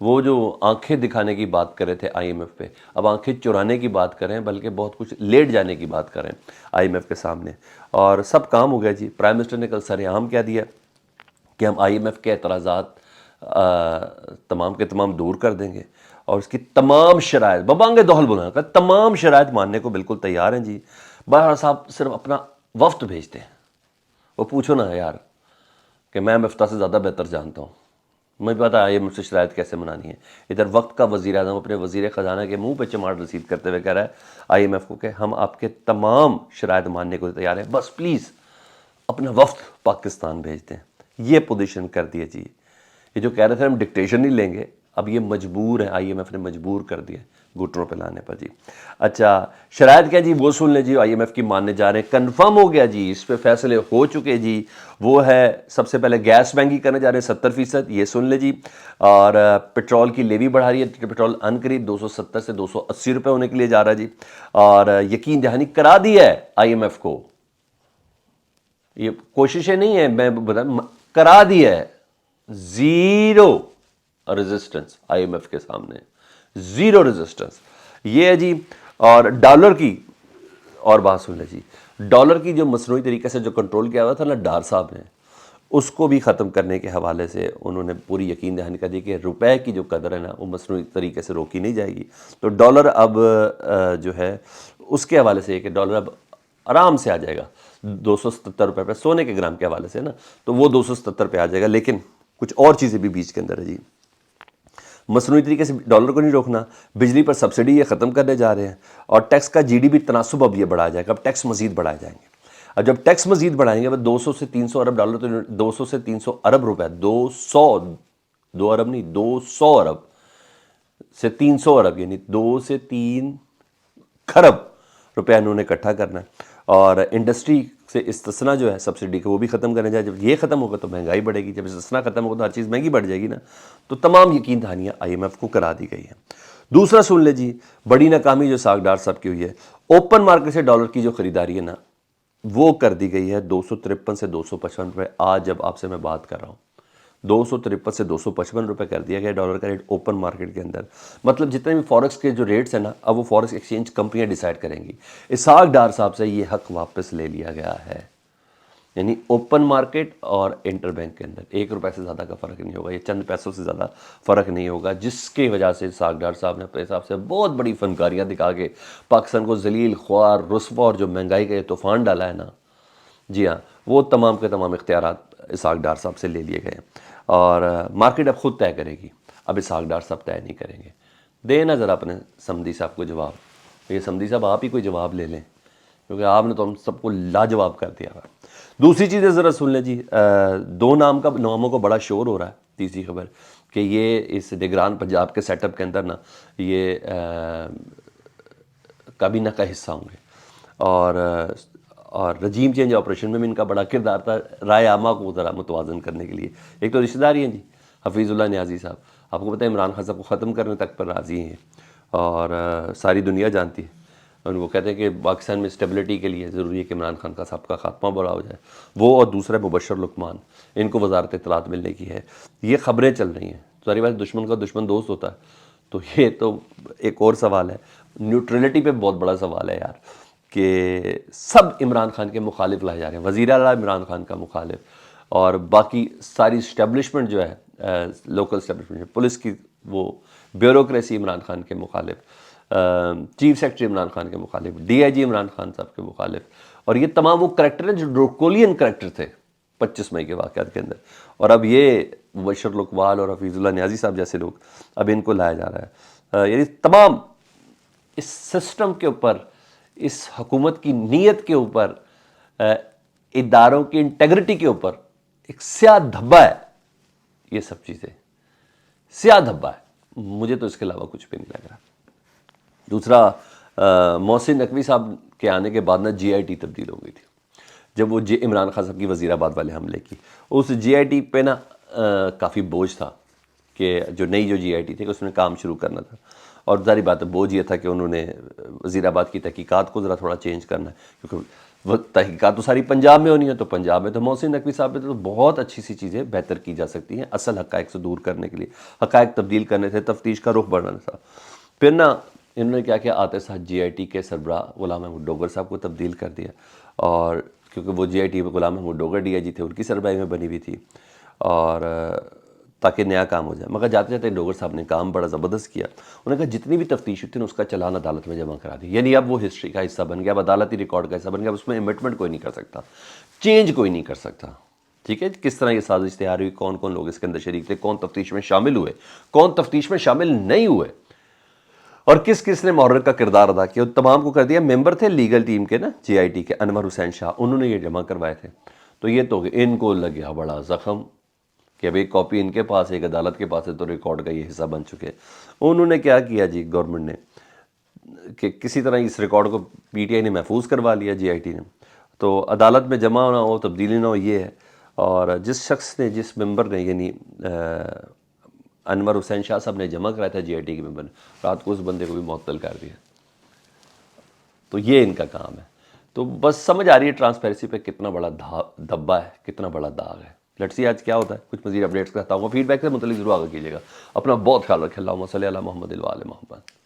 وہ جو آنکھیں دکھانے کی بات کر رہے تھے آئی ایم ایف پہ، اب آنکھیں چرانے کی بات کریں، بلکہ بہت کچھ لیٹ جانے کی بات کریں آئی ایم ایف کے سامنے، اور سب کام ہو گیا جی۔ پرائم منسٹر نے کل سر عام کیا دیا کہ ہم آئی ایم ایف کے اعتراضات تمام کے تمام دور کر دیں گے، اور اس کی تمام شرائط ببانگ دہل بلند کر تمام شرائط ماننے کو بالکل تیار ہیں جی۔ بہرحال صاحب صرف اپنا وفد بھیجتے ہیں، وہ پوچھو نا یار کہ میں مفتاح سے زیادہ بہتر جانتا ہوں، مجھے پتا ہے یہ مجھ سے شرائط کیسے منانی ہے۔ ادھر وقت کا وزیر اعظم اپنے وزیر خزانہ کے منہ پہ چماٹ رسید کرتے ہوئے کہہ رہا ہے آئی ایم ایف کو کہ ہم آپ کے تمام شرائط ماننے کو تیار ہیں، بس پلیز اپنا وفد پاکستان بھیج دیں۔ یہ پوزیشن کر دی ہے جی۔ یہ جو کہہ رہے تھے ہم ڈکٹیشن نہیں لیں گے، اب یہ مجبور ہے، آئی ایم ایف نے مجبور کر دیا گھٹنوں پہ لانے پر جی۔ اچھا شرائط کیا جی، وہ سن لیں جی، آئی ایم ایف کی ماننے جا رہے ہیں، کنفرم ہو گیا جی، اس پہ فیصلے ہو چکے جی۔ وہ ہے سب سے پہلے گیس مہنگی کرنے جا رہے ہیں 70%، یہ سن لیں جی، اور پیٹرول کی لیوی بڑھا رہی ہے، پیٹرول ان قریب 270 سے 280 روپے ہونے کے لیے جا رہا ہے جی، اور یقین دہانی کرا دی ہے آئی ایم ایف کو، یہ کوششیں نہیں ہیں، میں کرا دی ہے، zero resistance I M F کے سامنے، زیرو ریزسٹنس، یہ ہے جی۔ اور ڈالر کی اور بات سن لیں جی، ڈالر کی جو مصنوعی طریقے سے جو کنٹرول کیا ہوا تھا نا ڈار صاحب نے، اس کو بھی ختم کرنے کے حوالے سے انہوں نے پوری یقین دہانی کر دی کہ روپے کی جو قدر ہے نا وہ مصنوعی طریقے سے روکی نہیں جائے گی، تو ڈالر اب جو ہے اس کے حوالے سے کہ ڈالر اب آرام سے آ جائے گا 277 روپے پہ، سونے کے گرام کے حوالے سے نا تو وہ 277 پہ آ جائے گا، لیکن کچھ اور چیزیں بھی بیچ کے اندر ہے جی۔ مصنوعی طریقے سے ڈالر کو نہیں روکنا، بجلی پر سبسڈی یہ ختم کرنے جا رہے ہیں، اور ٹیکس کا جی ڈی پی تناسب اب یہ بڑھایا جائے گا، اب ٹیکس مزید بڑھائے جائیں گے۔ اب جب ٹیکس مزید بڑھائیں گے اب 200 سے 300 ارب ڈالر، تو 200 سے 300 ارب روپے، 2 ارب نہیں، 200 ارب سے 300 ارب، یعنی 2 سے 3 کھرب روپے انہوں نے اکٹھا کرنا ہے، اور انڈسٹری سے استثنا جو ہے سبسڈی کا وہ بھی ختم کرنے جائے۔ جب یہ ختم ہوگا تو مہنگائی بڑھے گی، جب استثنا ختم ہوگا تو ہر چیز مہنگی بڑھ جائے گی نا، تو تمام یقین دہانیاں آئی ایم ایف کو کرا دی گئی ہیں۔ دوسرا سن لے جی، بڑی ناکامی جو ساکھ ڈار صاحب کی ہوئی ہے، اوپن مارکیٹ سے ڈالر کی جو خریداری ہے نا وہ کر دی گئی ہے 253 سے 255 روپے، آج جب آپ سے میں بات کر رہا ہوں 253 سے 255 روپے کر دیا گیا ڈالر کا ریٹ اوپن مارکیٹ کے اندر۔ مطلب جتنے بھی فورکس کے جو ریٹس ہیں نا اب وہ فورکس ایکسچینج کمپنیاں ڈیسائیڈ کریں گی۔ اسحاق ڈار صاحب سے یہ حق واپس لے لیا گیا ہے، یعنی اوپن مارکیٹ اور انٹر بینک کے اندر 1 روپے سے زیادہ کا فرق نہیں ہوگا، یہ چند پیسوں سے زیادہ فرق نہیں ہوگا، جس کی وجہ سے اسحاق ڈار صاحب نے اپنے حساب سے بہت بڑی فنکاریاں دکھا کے پاکستان کو ذلیل، خوار، رسوا اور جو مہنگائی کا یہ طوفان ڈالا ہے نا، جی ہاں، وہ تمام کے تمام اختیارات اسحاق ڈار صاحب سے لے لیے گئے ہیں، اور مارکیٹ اب خود طے کرے گی، اب اسحاق ڈار صاحب طے نہیں کریں گے۔ دیں نا ذرا اپنے سمدی صاحب کو جواب، یہ سمدی صاحب آپ ہی کوئی جواب لے لیں، کیونکہ آپ نے تو ہم سب کو لاجواب کر دیا ہے۔ دوسری چیزیں ذرا سن لیں جی، 2 ناموں کو بڑا شور ہو رہا ہے، تیسری خبر کہ یہ اس نگران پنجاب کے سیٹ اپ کے اندر نا یہ کابینہ کا حصہ ہوں گے، اور رجیم چینج آپریشن میں بھی ان کا بڑا کردار تھا، رائے عامہ کو ذرا متوازن کرنے کے لیے۔ ایک تو رشتہ داری ہیں جی، حفیظ اللہ نیازی صاحب، آپ کو پتہ ہے عمران خان صاحب کو ختم کرنے تک پر راضی ہیں، اور ساری دنیا جانتی ہے، اور وہ کہتے ہیں کہ پاکستان میں اسٹیبلٹی کے لیے ضروری ہے کہ عمران خان کا صاحب کا خاتمہ بڑا ہو جائے، وہ اور دوسرا مبشر لقمان، ان کو وزارت اطلاعات ملنے کی ہے، یہ خبریں چل رہی ہیں۔ ساری بات دشمن کا دشمن دوست ہوتا ہے، تو یہ تو ایک اور سوال ہے، نیوٹرلٹی پہ بہت بڑا سوال ہے یار، کہ سب عمران خان کے مخالف لائے جا رہے ہیں، وزیر اعلیٰ عمران خان کا مخالف، اور باقی ساری اسٹیبلشمنٹ جو ہے لوکل اسٹیبلشمنٹ، پولیس کی وہ بیوروکریسی عمران خان کے مخالف، چیف سیکرٹری عمران خان کے مخالف، ڈی آئی جی عمران خان صاحب کے مخالف، اور یہ تمام وہ کریکٹر ہیں جو ڈروکولین کریکٹر تھے 25 مئی کے واقعات کے اندر، اور اب یہ مبشر لقمان اور حفیظ اللہ نیازی صاحب جیسے لوگ اب ان کو لایا جا رہا ہے، یعنی تمام اس سسٹم کے اوپر، اس حکومت کی نیت کے اوپر، اداروں کی انٹیگریٹی کے اوپر ایک سیاہ دھبا ہے، یہ سب چیزیں سیاہ دھبا ہے، مجھے تو اس کے علاوہ کچھ بھی نہیں لگ رہا۔ دوسرا محسن نقوی صاحب کے آنے کے بعد نا جی آئی ٹی تبدیل ہو گئی تھی، جب وہ عمران خان صاحب کی وزیر آباد والے حملے کی، اس جی آئی ٹی پہ نا کافی بوجھ تھا کہ جو جی آئی ٹی تھی کہ اس نے کام شروع کرنا تھا، اور ظاہری بات ہے بوجھ یہ تھا کہ انہوں نے وزیر آباد کی تحقیقات کو ذرا تھوڑا چینج کرنا ہے، کیونکہ وہ تحقیقات تو ساری پنجاب میں ہونی ہے، تو پنجاب میں تو محسن نقوی صاحب نے تو بہت اچھی سی چیزیں بہتر کی جا سکتی ہیں اصل حقائق سے دور کرنے کے لیے، حقائق تبدیل کرنے سے تفتیش کا رخ بڑھانا تھا۔ پھر نا انہوں نے کیا کیا، آتے ساتھ جی آئی ٹی کے سربراہ غلام محمود ڈوگر صاحب کو تبدیل کر دیا، اور کیونکہ وہ جی آئی ٹی میں غلام محمود ڈوگر ڈی آئی جی تھے، ان کی سربراہی میں بنی ہوئی تھی، اور تاکہ نیا کام ہو جائے۔ مگر جاتے جاتے ڈوگر صاحب نے کام بڑا زبردست کیا، انہوں نے کہا جتنی بھی تفتیش ہوئی تھی نا اس کا چلان عدالت میں جمع کرا دی، یعنی اب وہ ہسٹری کا حصہ بن گیا، اب عدالتی ریکارڈ کا حصہ بن گیا، اب اس میں امٹمنٹ کوئی نہیں کر سکتا، چینج کوئی نہیں کر سکتا۔ ٹھیک ہے، کس طرح یہ سازش تیار ہوئی، کون کون لوگ اس کے اندر شریک تھے، کون تفتیش میں شامل ہوئے، کون تفتیش میں شامل نہیں ہوئے، اور کس کس نے محرک کا کردار ادا کیا، تمام کو کر دیا۔ ممبر تھے لیگل ٹیم کے نا جی آئی ٹی کے، انور حسین شاہ، انہوں نے یہ جمع کروائے تھے۔ تو یہ تو ان کو لگیا بڑا زخم کہ بھئی کاپی ان کے پاس ہے، ایک عدالت کے پاس ہے، تو ریکارڈ کا یہ حصہ بن چکے۔ انہوں نے کیا کیا جی، گورنمنٹ نے کہ کسی طرح اس ریکارڈ کو پی ٹی آئی نے محفوظ کروا لیا، جی آئی ٹی نے، تو عدالت میں جمع نہ ہو، تبدیلی نہ ہو، یہ ہے۔ اور جس شخص نے، جس ممبر نے، یعنی انور حسین شاہ صاحب نے جمع کرایا تھا جی آئی ٹی کے ممبر نے، رات کو اس بندے کو بھی معطل کر دیا۔ تو یہ ان کا کام ہے۔ تو بس سمجھ آ رہی ہے ٹرانسپیرنسی پہ کتنا بڑا دھبا ہے، کتنا بڑا داغ ہے۔ لیٹس سی آج کیا ہوتا ہے، کچھ مزید اپڈیٹس کرتا ہوں، فیڈ بیک سے متعلق ضرور آگے کیجیے گا۔ اپنا بہت خیال رکھیں، اللہم صلی علی محمد و آل محمد۔